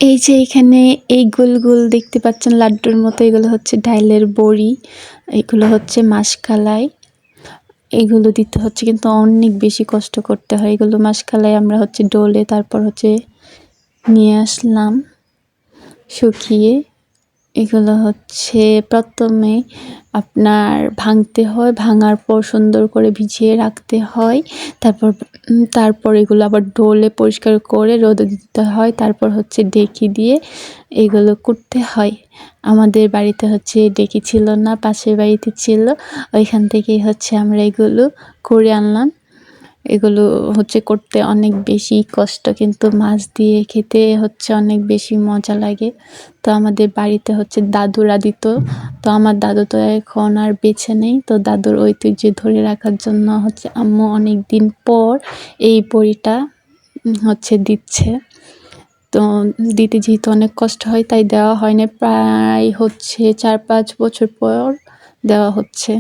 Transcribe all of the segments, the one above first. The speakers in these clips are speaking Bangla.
এই যে এখানে এই গোল গোল দেখতে পাচ্ছেন লাড্ডুর মতো, এগুলো হচ্ছে ডাইলের বড়ি, এগুলো হচ্ছে মাসকালাই। এগুলো দিতে হচ্ছে কিন্তু অনেক বেশি কষ্ট করতে হয়। এগুলো মাসকালাই আমরা হচ্ছে ডলে তারপর হচ্ছে নিয়ে আসলাম শুকিয়ে। এগুলো হচ্ছে প্রথমে আপনার ভাঙতে হয়, ভাঙার পর সুন্দর করে ভিজিয়ে রাখতে হয়। তারপর এগুলো আবার ডলে পরিষ্কার করে রোদে দিতে হয়। তারপর হচ্ছে ডেকি দিয়ে এগুলো কুটতে হয়। আমাদের বাড়িতে হচ্ছে ডেকি ছিল না, পাশের বাড়িতে ছিল। ওইখান থেকেই হচ্ছে আমরা এগুলো করে আনলাম। এগুলো হচ্ছে করতে অনেক বেশি কষ্ট, কিন্তু মাছ দিয়ে খেতে হচ্ছে অনেক বেশি মজা লাগে। তো আমাদের বাড়িতে হচ্ছে দাদুরা দিত। তো আমার দাদু তো এখন আর বেঁচে নেই, তো দাদুর ঐতিহ্য ধরে রাখার জন্য হচ্ছে আম্মু অনেক দিন পর এই বড়িটা হচ্ছে দিচ্ছে। তো দিতে যেহেতু অনেক কষ্ট হয় তাই দেওয়া হয় না, প্রায় হচ্ছে 4-5 বছর পর দেওয়া হচ্ছে,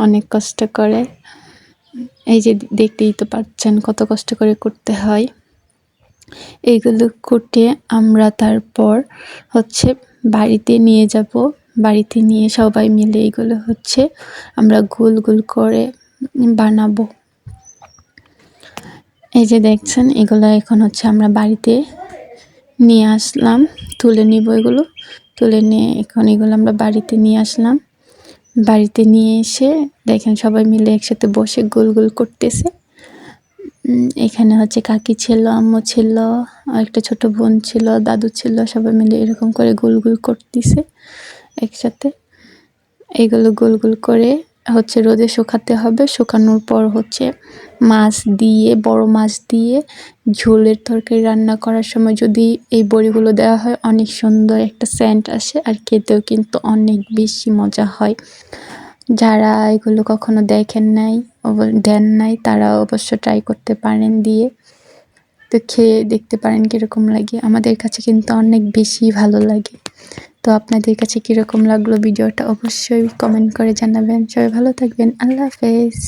অনেক কষ্ট করে। এই যে দেখতেই তো পাচ্ছেন কত কষ্ট করে করতে হয়। এইগুলো কুটে আমরা তারপর হচ্ছে বাড়িতে নিয়ে যাব। বাড়িতে নিয়ে সবাই মিলে এগুলো হচ্ছে আমরা গোল গোল করে বানাবো। এই যে দেখছেন এগুলো এখন হচ্ছে আমরা বাড়িতে নিয়ে আসলাম, তুলে নিব। এগুলো তুলে নিয়ে এখন এগুলো আমরা বাড়িতে নিয়ে আসলাম। বাড়িতে নিয়ে এসে দেখেন সবাই মিলে একসাথে বসে গোল গোল করতেছে। এখানে হচ্ছে কাকি ছিল, আম্মু ছিল, আর একটা ছোট বোন ছিল, দাদু ছিল, সবাই মিলে এরকম করে গোল গোল করতেছে একসাথে। এগুলো গোল গোল করে হচ্ছে রোদে শুকাতে হবে। শুকানোর পর হচ্ছে মাছ দিয়ে, বড় মাছ দিয়ে ঝোলের তরকারি রান্না করার সময় যদি এই বড়িগুলো দেওয়া হয় অনেক সুন্দর একটা সেন্ট আসে, আর খেতেও কিন্তু অনেক বেশি মজা হয়। যারা এগুলো কখনো দেন নাই তারা অবশ্য ট্রাই করতে পারেন দিয়ে। তো খেয়ে দেখতে পারেন কীরকম লাগে। আমাদের কাছে কিন্তু অনেক বেশি ভালো লাগে। তো আপনাদের কাছে কীরকম লাগলো ভিডিওটা অবশ্যই কমেন্ট করে জানাবেন। সবাই ভালো থাকবেন। আল্লাহ হাফেজ।